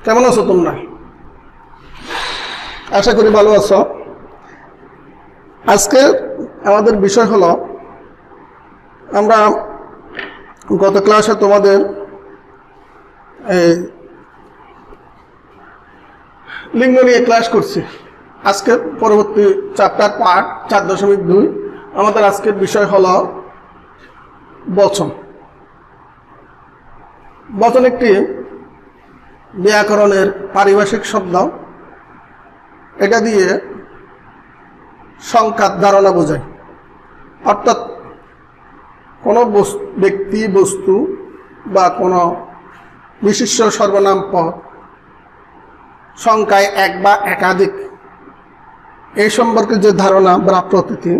কেমন আছো তোমরা? আশা করি ভালো আছো। আজকে আমাদের বিষয় হলো, আমরা গত ক্লাসে তোমাদের লিঙ্গ নিয়ে ক্লাস করছি। আজকের পরবর্তী চ্যাপ্টার পার্ট 4.2 আমাদের আজকের বিষয় হলো বচন। বচন একটি ব্যাকরণের পারিভাষিক শব্দ। এটা দিয়ে সংখ্যার ধারণা বোঝায়, অর্থাৎ কোনো ব্যক্তি, বস্তু বা কোনো বিশিষ্ট সর্বনাম পদ সংখ্যায় এক বা একাধিক, এই সম্পর্কে যে ধারণা বা প্রতীতি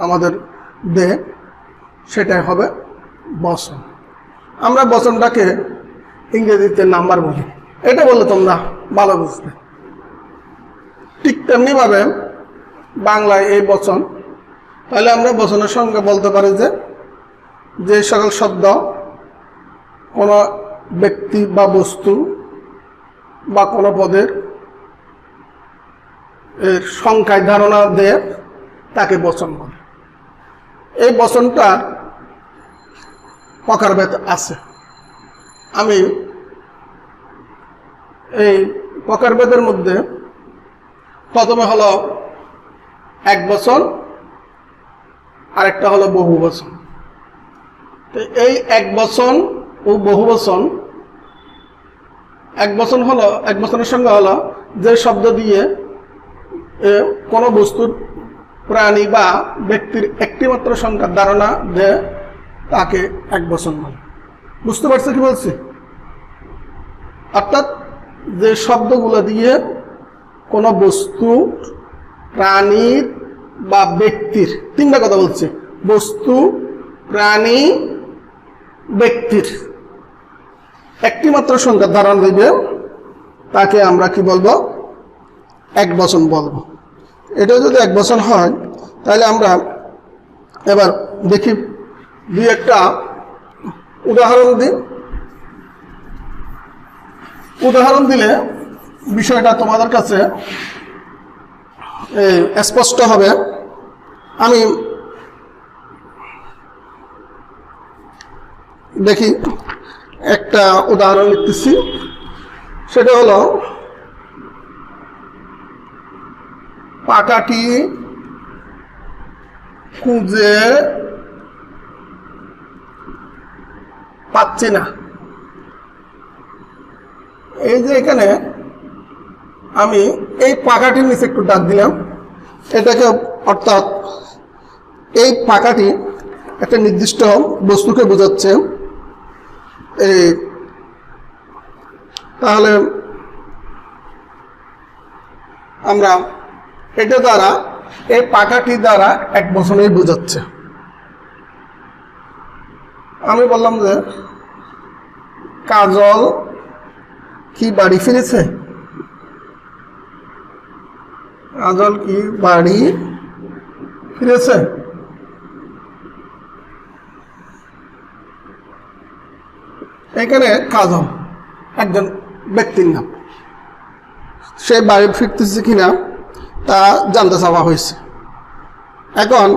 আমাদের দেয় সেটাই হবে বচন। আমরা বচনটাকে ইংরেজিতে নাম্বার বলি। এটা বললে তোমরা ভালো বুঝবে। ঠিক তেমনিভাবে বাংলায় এই বচন, তাহলে আমরা বচনের সঙ্গে বলতে পারি যে সকল শব্দ কোনো ব্যক্তি বা বস্তু বা কোনো পদের এর সংখ্যায় ধারণা দেয় তাকে বচন বলে। এই বচনটার প্রকারভেদ আছে। আমি এই প্রকারভেদের মধ্যে প্রথমে হলো এক বচন, আরেকটা হলো বহু বচন। তো এই এক বচন ও বহু বচন, এক বচন হলো, এক বচনের সঙ্গে হলো যে শব্দ দিয়ে কোনো বস্তুর, প্রাণী বা ব্যক্তির একটিমাত্র সংখ্যার ধারণা দেয় তাকে এক বচন বলে। বুঝতে পারছো কি বলছি? অর্থাৎ যে শব্দগুলো দিয়ে কোনো বস্তু, প্রাণীর বা ব্যক্তির, তিনটা কথা বলছে, বস্তু, প্রাণী, ব্যক্তির একটিমাত্র সংখ্যার ধারণা দিবে তাকে আমরা কি বলবো? এক বচন বলবো। এটা যদি এক বচন হয় তাহলে আমরা এবার দেখি দুই একটা উদাহরণ দিই। উদাহরণ দিলে বিষয়টা তোমাদের কাছে স্পষ্ট হবে। আমি দেখি একটা উদাহরণ লিখতেছি। সেটা হলো, পাকাটি খুঁজে পাচ্ছি না। এই যে এখানে আমি এই পাকাটির নিচে একটু দাগ দিলাম, এটাকে, অর্থাৎ এই পাকাটি একটা নির্দিষ্ট বস্তুকে বোঝাচ্ছে। তাহলে আমরা এটা দ্বারা, এই পাকাটি দ্বারা এক বচনেই বোঝাচ্ছে। আমি বললাম যে কাজল কি বাড়ি ফিরেছে? কাজল কি বাড়ি ফিরেছে? এখানে কাজল একজন ব্যক্তির নাম, সে বাড়ি ফিরতেছে কিনা তা জানতে চাওয়া হয়েছে। এখন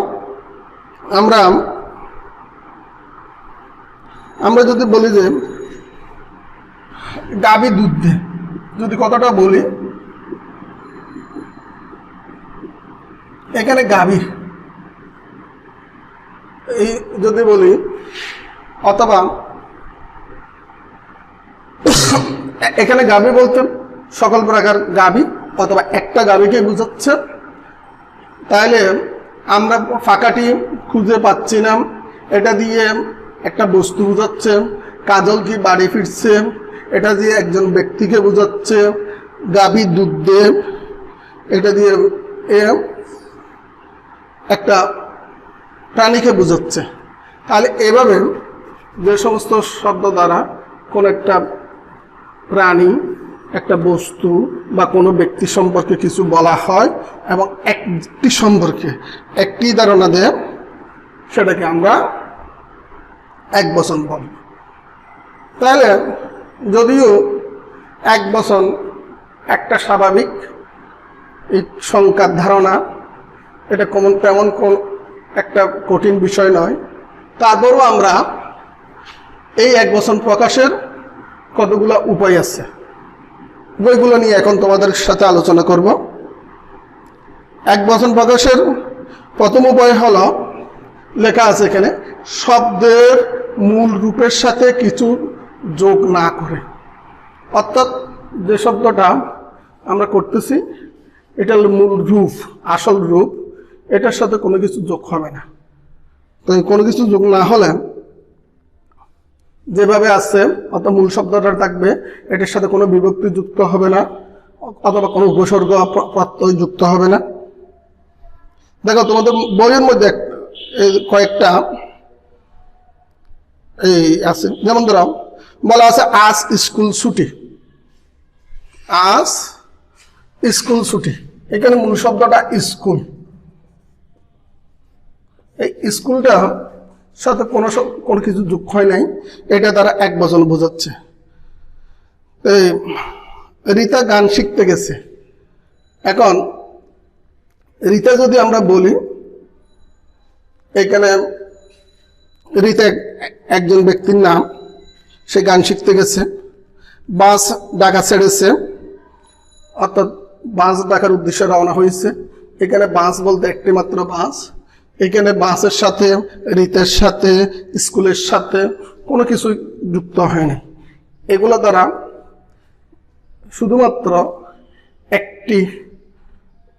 আমরা যদি বলি যে গাভী দুধ দেয়, যদি কথাটা বলি, এখানে গাভী এই যদি বলি, অথবা এখানে গাভী বলতে সকল প্রকার গাভী অথবা একটা গাভীকে বুঝাচ্ছে। তাহলে আমরা ফাঁকাটি খুঁজে পাচ্ছি না, এটা দিয়ে একটা বস্তু বুঝাচ্ছে। কাজল কি বাড়ি ফিরছে, এটা দিয়ে একজন ব্যক্তিকে বুঝাচ্ছে। গাভী দুধ দেয়, এটা দিয়ে একটা প্রাণীকে বুঝাচ্ছে। তাহলে এভাবে যে সমস্ত শব্দ দ্বারা কোন একটা প্রাণী, একটা বস্তু বা কোনো ব্যক্তি সম্পর্কে কিছু বলা হয় এবং একটি সম্পর্কে একটি ধারণা দেয়, সেটাকে আমরা এক বচন বলব। তাহলে যদিও 1 বছর একটা স্বাভাবিক এই সংখ্যার ধারণা, এটা তেমন কোন একটা কঠিন বিষয় নয়, তারপরও আমরা এই 1 বছর প্রকাশের কতগুলো উপায় আছে, বইগুলো নিয়ে এখন তোমাদের সাথে আলোচনা করব। 1 বছর প্রকাশের প্রথম উপায় হলো, লেখা আছে এখানে, শব্দের মূল রূপের সাথে কিছু যোগ না করে। অর্থাৎ যে শব্দটা আমরা করতেছি এটা হলো মূল রূপ, আসল রূপ, এটার সাথে কোনো কিছু যোগ হবে না। তো কোনো কিছু যোগ না হলে যেভাবে আছে অর্থাৎ মূল শব্দটা থাকবে, এটার সাথে কোনো বিভক্তি যুক্ত হবে না অথবা কোনো উপসর্গ প্রত্যয় যুক্ত হবে না। দেখো তোমাদের বইয়ের মধ্যে কয়েকটা এই আছে, যেমন ধরো বলা আছে আজ স্কুল ছুটি, আজ স্কুল ছুটি, এখানে মূল শব্দটা স্কুল। এই স্কুলটা সাথে কোনো কিছু যোগ হয় নাই, এটা তারা 1 বছর বোঝাচ্ছে। এই রীতা গান শিখতে গেছে, এখন রীতা যদি আমরা বলি, এখানে রীতা একজন ব্যক্তির নাম, সে গান শিখতে গেছে। বাস ঢাকা ছেড়েছে, অর্থাৎ বাস ঢাকার উদ্দেশ্যে রওনা হয়েছে। এখানে বাস বলতে একটি মাত্র বাস, এখানে বাসের সাথে, রীতের সাথে, স্কুলের সাথে কোনো কিছু যুক্ত হয়নি। এগুলো দ্বারা শুধুমাত্র একটি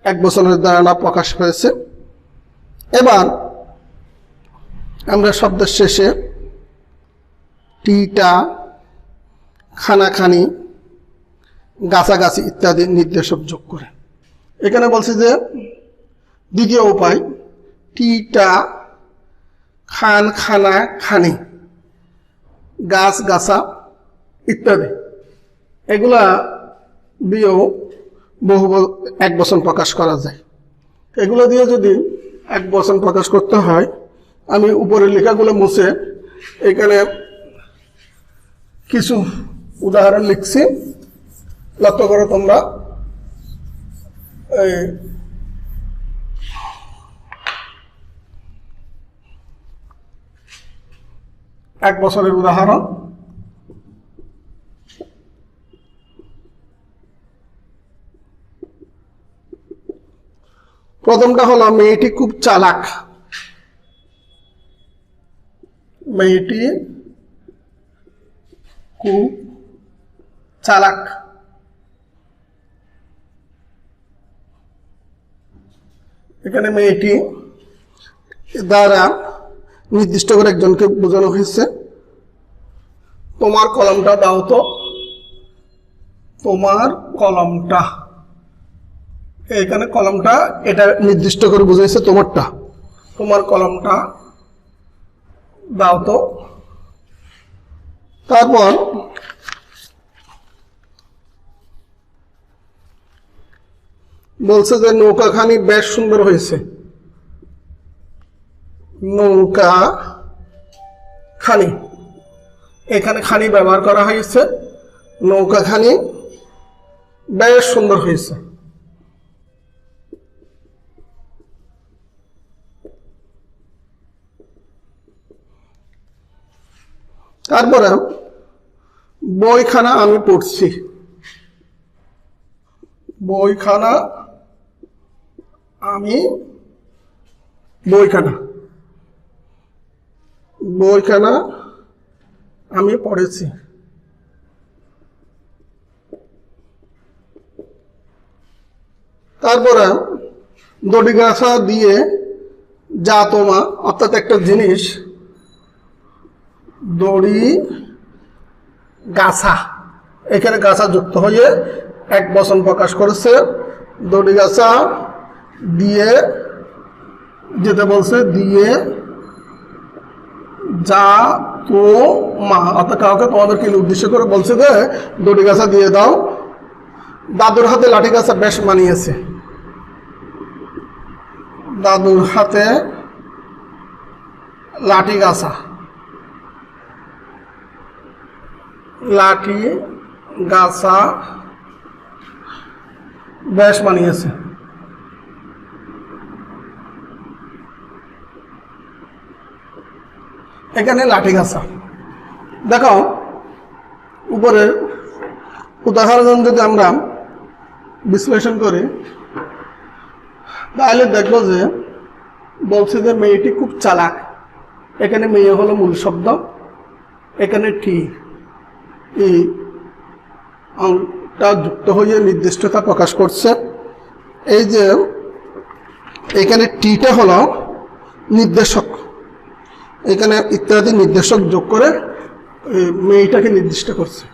1 বছরের ধারণা প্রকাশ হয়েছে। এবার আমরা শব্দের শেষে টিটা, খানাখানি, গাছাগাছি ইত্যাদি নির্দেশক যোগ করে। এখানে বলছে যে দ্বিতীয় উপায়, টিটা, খান, খানা, খানি, গাছ, গাছা ইত্যাদি, এগুলা দিয়েও বহু 1 বছর প্রকাশ করা যায়। এগুলো দিয়ে যদি 1 বছর প্রকাশ করতে হয়, আমি উপরের লেখাগুলো মুছে এখানে কিছু উদাহরণ লিখছি, লক্ষ্য করো তোমরা। এক বছরের উদাহরণ, প্রথমটা হলো মেয়েটি খুব চালাক, মেয়েটি খুব চালাক। এখানে মেয়েটি দ্বারা নির্দিষ্ট করে একজনকে বোঝানো হয়েছে। তোমার কলমটা দাও তো, তোমার কলমটা, এখানে কলমটা এটা নির্দিষ্ট করে বুঝাইছে তোমারটা, তোমার কলমটা দাও তো। তারপর বলছে যে নৌকাখানি বেশ সুন্দর হয়েছে, নৌকা খানি, এখানে খানি ব্যবহার করা হয়েছে, নৌকাখানি বেশ সুন্দর হয়েছে। তারপরে বইখানা আমি পড়ছি, বইখানা আমি, বইখানা, বইখানা আমি পড়েছি। তারপরে দড়ি গাছা দিয়ে যা তোমা, অর্থাৎ একটা জিনিস দড়ি গাছা, এখানে গাছা যুক্ত হয়ে 1 বছর প্রকাশ করেছে। দড়ি গাছা দিয়ে যেটা বলছে, দিয়ে যা তো মা, অর্থাৎ কাউকে তোমাদেরকে উদ্দেশ্য করে বলছে যে দড়ি গাছা দিয়ে দাও। দাদুর হাতে লাঠি গাছা বেশ মানিয়েছে, দাদুর হাতে লাঠি গাছা লাঠি গাছা ব্যাস বানিয়েছে। এখানে লাঠি গাছা দেখো, উপরে উদাহরণ যদি আমরা বিশ্লেষণ করি তাহলে দেখবো যে বলছে যে মেয়েটি খুব চালাক। এখানে মেয়ে হলো মূল শব্দ, এখানে টি টা যুক্ত হয়ে নির্দিষ্টতা প্রকাশ করছে। এই যে এখানে টিটা হলো নির্দেশক, এখানে ইত্যাদি নির্দেশক যোগ করে মেয়েটাকে নির্দিষ্ট করছে।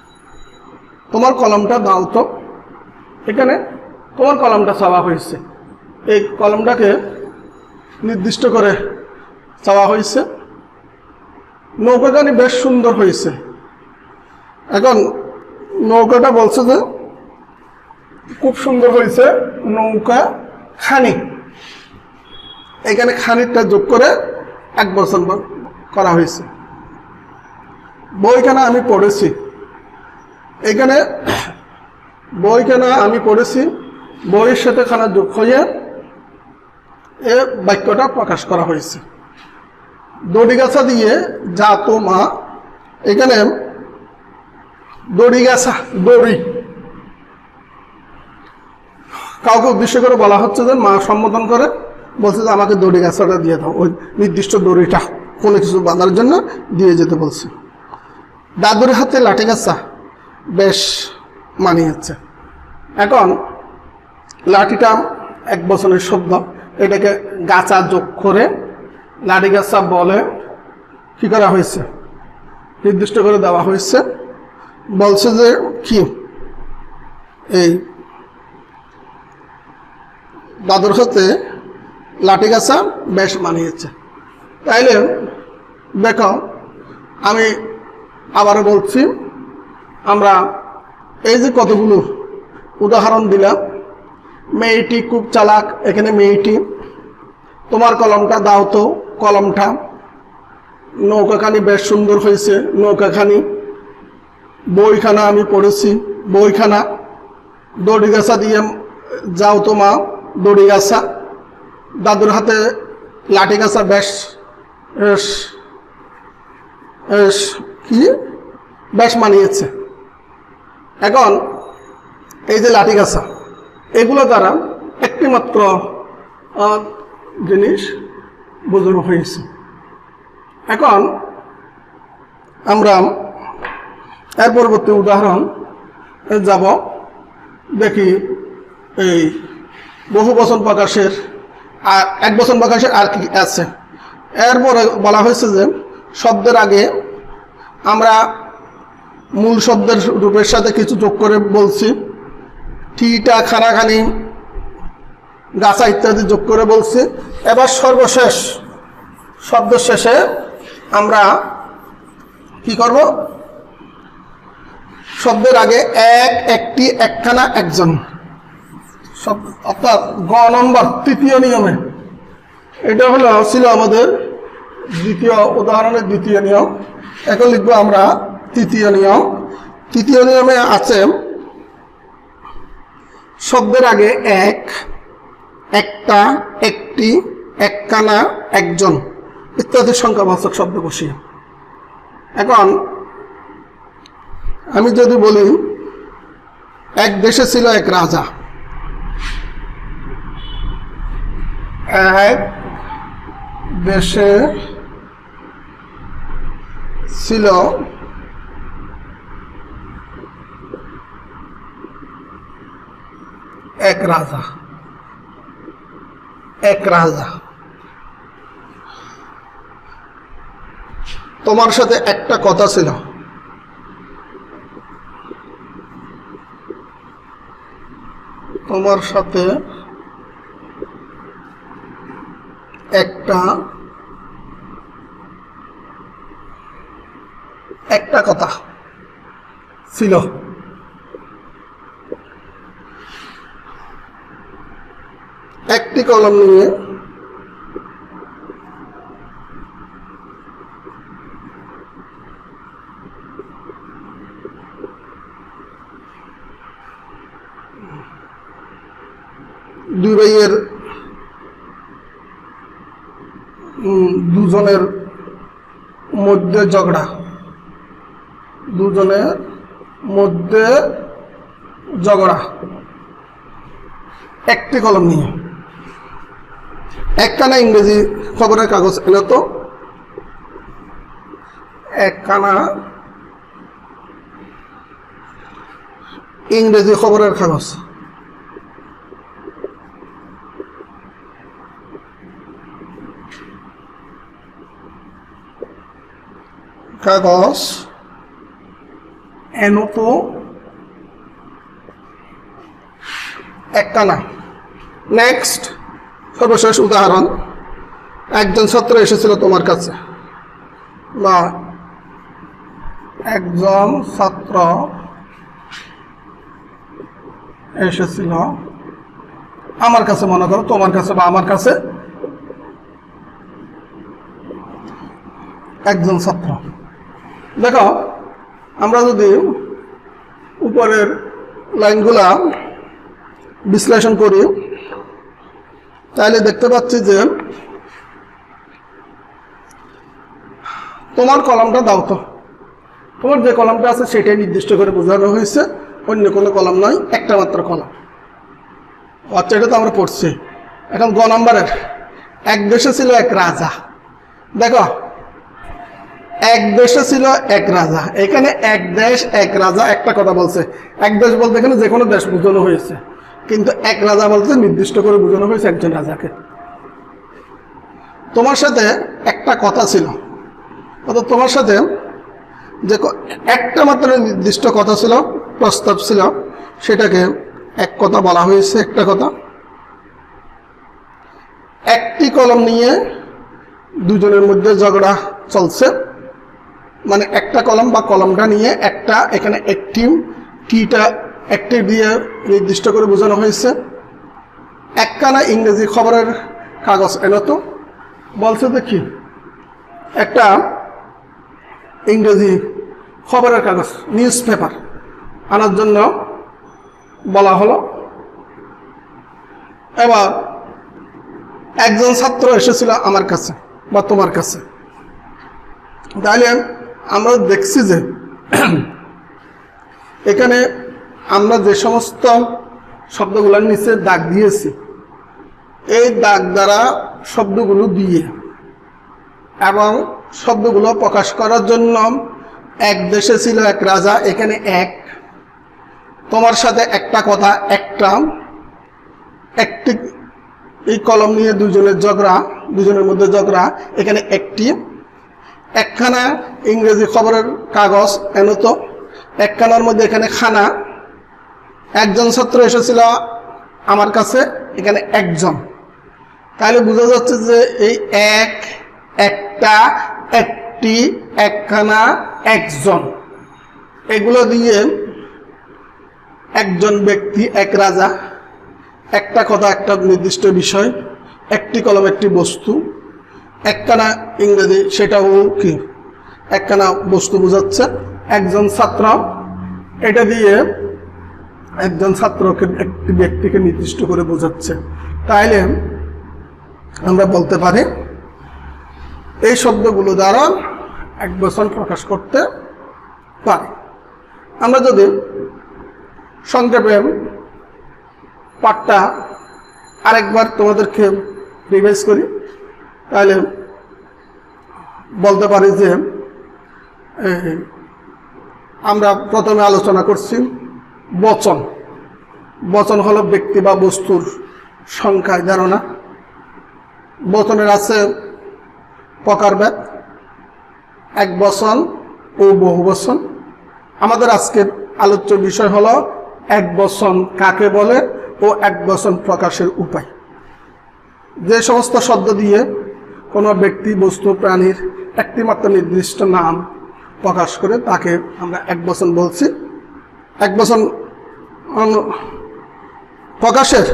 তোমার কলমটা দাও তো, এখানে তোমার কলমটা চাওয়া হয়েছে, এই কলমটাকে নির্দিষ্ট করে চাওয়া হয়েছে। নৌকাখানি বেশ সুন্দর হয়েছে। এখন নৌকাটা বলছে যে খুব সুন্দর হয়েছে নৌকা খানি, এখানে খানিকটা যোগ করে 1 বছর করা হয়েছে। বইখানা আমি পড়েছি, এখানে বইখানা আমি পড়েছি, বইয়ের সাথে খানা যোগ হয়ে এ বাক্যটা প্রকাশ করা হয়েছে। দড়ি গাছা দিয়ে যা তো মা, এখানে দড়ি গাছা, দড়ি কাউকে উদ্দেশ্য করে বলা হচ্ছে যে মা সম্বোধন করে বলছে যে আমাকে দড়ি গাছাটা দিয়ে দাও, ওই নির্দিষ্ট দড়িটা কোনো কিছু বাঁধার জন্য দিয়ে যেতে বলছে। দাদুর হাতে লাঠি গাছা বেশ মানিয়েছে। এখন লাঠিটা 1 বছরের শব্দ, এটাকে গাছা যোগ করে লাঠি গাছা বলে কি করা হয়েছে, নির্দিষ্ট করে দেওয়া হয়েছে। বলছে যে কি এই দাদুর হাতে লাঠি গাছা বেশ মানিয়েছে। তাইলে দেখো, আমি আবারও বলছি, আমরা এই যে কতগুলো উদাহরণ দিলাম, মেয়েটি খুব চালাক, এখানে মেয়েটি, তোমার কলমটা দাও তো, কলমটা, নৌকাখানি বেশ সুন্দর হয়েছে, নৌকাখানি, বইখানা আমি পড়েছি, বইখানা, দড়ি গাছা দিয়ে যাও তো মা, দড়ি গাছা, দাদুর হাতে লাঠি গাছা বেশ কি বেশ মানিয়েছে। এখন এই যে লাঠি গাছা, এগুলো দ্বারা একটি মাত্র জিনিস বোঝানো হয়েছে। এখন আমরা এর পরবর্তী উদাহরণ যাব, দেখি এই বহু বচন প্রকাশের আর 1 বচন প্রকাশের আর কি আছে। এরপরে বলা হয়েছে যে শব্দের আগে আমরা মূল শব্দের রূপের সাথে কিছু যোগ করে বলছি, টিটা, খানাখানি, গাছা ইত্যাদি যোগ করে বলছি। এবার সর্বশেষ শব্দের শেষে আমরা কি করব, শব্দের আগে এক, একটি, একখানা, একজন, অর্থাৎ গ নম্বর 3য় নিয়মে, এটা হলো ছিল আমাদের দ্বিতীয় উদাহরণের 2য় নিয়ম। এখন লিখবো আমরা 3য় নিয়ম। 3য় নিয়মে আছে শব্দের আগে এক, একটা, একটি, একখানা, একজন ইত্যাদি সংখ্যাবাচক শব্দ বসিয়ে। এখন আমি যদি বলি এক দেশে ছিল এক রাজা, এক দেশে ছিল এক রাজা, এক রাজা, তোমার সাথে একটা কথা ছিল, তোমার সাথে একটা কথা ছিল। একটি কলম নিয়ে দুই ভাইয়ের দুজনের মধ্যে ঝগড়া, দুজনের মধ্যে ঝগড়া একটি কলম নিয়ে। একখানা ইংরেজি খবরের কাগজ এনে তো, একখানা ইংরেজি খবরের কাগজ, কাগজ এনো তো একখানা। নেক্সট, সর্বশেষ উদাহরণ, একজন ছাত্র এসেছিল তোমার কাছে, বা একজন ছাত্র এসেছিল আমার কাছে, মনে করো তোমার কাছে বা আমার কাছে একজন ছাত্র। দেখো, আমরা যদি উপরের লাইনগুলা বিশ্লেষণ করি তাহলে দেখতে পাচ্ছি যে তোমার কলমটা দাও তো, তোমার যে কলমটা আছে সেটাই নির্দিষ্ট করে বোঝানো হয়েছে, অন্য কোনো কলম নয়, একটা মাত্র কলম। আচ্ছা, এটা তো আমরা পড়ছি। এখন গ নাম্বারের, এক দেশে ছিল এক রাজা। দেখো, এক দেশে ছিল এক রাজা, এখানে এক দেশ এক রাজা একটা কথা বলছে। এক দেশ বলতে এখানে যে কোনো দেশ বোঝানো হয়েছে, কিন্তু এক রাজা বলতে নির্দিষ্ট করে বোঝানো হয়েছে একজন রাজাকে। তোমার সাথে একটা কথা ছিল, অর্থাৎ তোমার সাথে যে একটা মাত্র নির্দিষ্ট কথা ছিল, প্রস্তাব ছিল, সেটাকে এক কথা বলা হয়েছে, একটা কথা। একটি কলম নিয়ে দুজনের মধ্যে ঝগড়া চলছে, মানে একটা কলম বা কলমটা নিয়ে একটা, এখানে একটি, টিটা একটি দিয়ে নির্দিষ্ট করে বোঝানো হয়েছে। একখানা ইংরেজি খবরের কাগজ এনে তো, বলছে দেখি একটা ইংরেজি খবরের কাগজ, নিউজ পেপার আনার জন্য বলা হলো। এবার একজন ছাত্র এসেছিল আমার কাছে বা তোমার কাছে। তাহলে আমরা দেখছি যে এখানে আমরা যে সমস্ত শব্দগুলোর নিচে দাগ দিয়েছি, এই দাগ দ্বারা শব্দগুলো দিয়ে এবং শব্দগুলো প্রকাশ করার জন্য এক দেশে ছিল এক রাজা, এখানে এক, তোমার সাথে একটা কথা, একটা, একটি, এই কলম নিয়ে দুজনের ঝগড়া, দুজনের মধ্যে ঝগড়া, এখানে একটি, একখানা ইংরেজি খবরের কাগজ এনে তো, একখানার মধ্যে এখানে খানা, একজন ছাত্র এসেছিল আমার কাছে, এখানে একজন। তাহলে বোঝা যাচ্ছে যে এই এক, একটা, একটি, একখানা, একজন, এগুলো দিয়ে একজন ব্যক্তি, এক রাজা, একটা কথা, একটা নির্দিষ্ট বিষয়, একটি কলম, একটি বস্তু, একখানা ইংরেজি, সেটাও কি একখানা বস্তু বোঝাচ্ছে, একজন ছাত্র, এটা দিয়ে একজন ছাত্রকে, একটি ব্যক্তিকে নির্দিষ্ট করে বোঝাচ্ছে। তাইলে আমরা বলতে পারি এই শব্দগুলো দ্বারা এক বচন প্রকাশ করতে পারি। আমরা যদি সংক্ষেপে পাঠটা আরেকবার তোমাদেরকে রিভাইজ করি, তাহলে বলতে পারি যে আমরা প্রথমে আলোচনা করছি বচন। বচন হলো ব্যক্তি বা বস্তুর সংখ্যায় ধারণা। বচনের আছে প্রকারভেদ, এক বচন ও বহু বচন। আমাদের আজকের আলোচ্য বিষয় হলো এক বচন কাকে বলে ও এক বচন প্রকাশের উপায়। যে সমস্ত শব্দ দিয়ে কোনো ব্যক্তি, বস্তু, প্রাণীর একটিমাত্র নির্দিষ্ট নাম প্রকাশ করে তাকে আমরা এক বচন বলছি। এক বচন প্রকাশের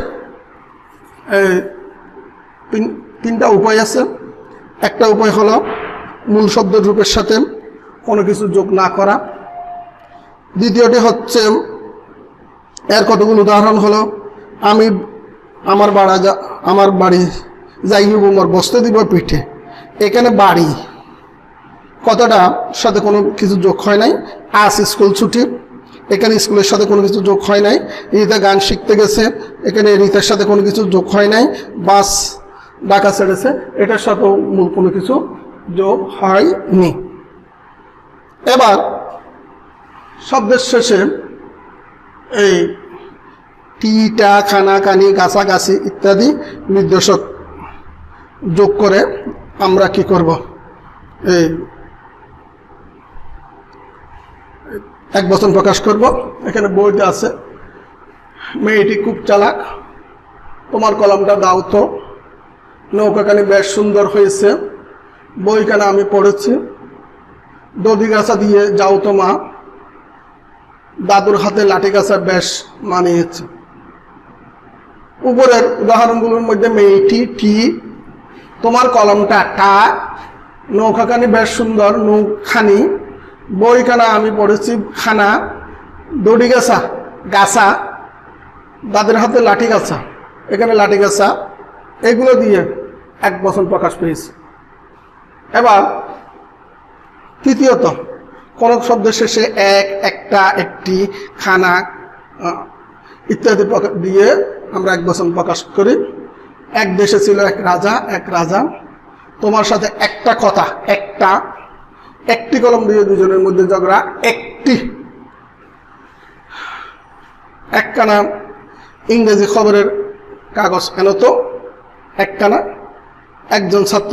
তিনটা উপায় আছে। একটা উপায় হলো মূল শব্দের রূপের সাথে কোনো কিছু যোগ না করা। দ্বিতীয়টি হচ্ছে, এর কতগুলো উদাহরণ হলো আমার বাড়ি যাইব মোর বসতে দিব পিঠে। এখানে বাড়ি কথাটা সাথে কোনো কিছু যোগ হয় নাই। আজ স্কুল ছুটি, এখানে স্কুলের সাথে কোনো কিছু যোগ হয় নাই। রিতা গান শিখতে গেছে, এখানে রিতার সাথে কোনো কিছু যোগ হয় নাই। বাস ঢাকা ছেড়েছে, এটার সাথেও মূল কোনো কিছু যোগ হয়নি। এবার শব্দের শেষে এই টিটা, খানা, কানি, গাছাগাছি ইত্যাদি নির্দেশক যোগ করে আমরা কি করব, এই এক বচন প্রকাশ করব। এখানে বইতে আছে, মেয়েটি খুব চালাক, তোমার কলমটা দাও তো, নৌকাখানি বেশ সুন্দর হয়েছে, বইখানা আমি পড়েছি, দধি গাছা দিয়ে যাও তো মা, দাদুর হাতে লাঠি গাছা বেশ মানিয়েছে। উপরের উদাহরণগুলোর মধ্যে মেয়েটি টি, তোমার কলমটা টা, নৌকাখানি বেশ সুন্দর নৌখানি, বইখানা আমি পড়েছি খানা, দড়ি গাছা গাছা, দাদের হাতে লাঠি গাছা, এখানে লাঠি গাছা, এগুলো দিয়ে এক বচন প্রকাশ পেয়েছে। এবার তৃতীয়ত, কোন শব্দের শেষে এক, একটা, একটি, খানা ইত্যাদি দিয়ে আমরা এক বচন প্রকাশ করি। এক দেশে ছিল এক রাজা, তোমার সাথে একটা কথা, একটি কলম দিয়ে দুজনের মধ্যে ঝগড়া, একখানা ইংরেজি খবরের কাগজ এনো তো, একখানা, একজন ছাত্র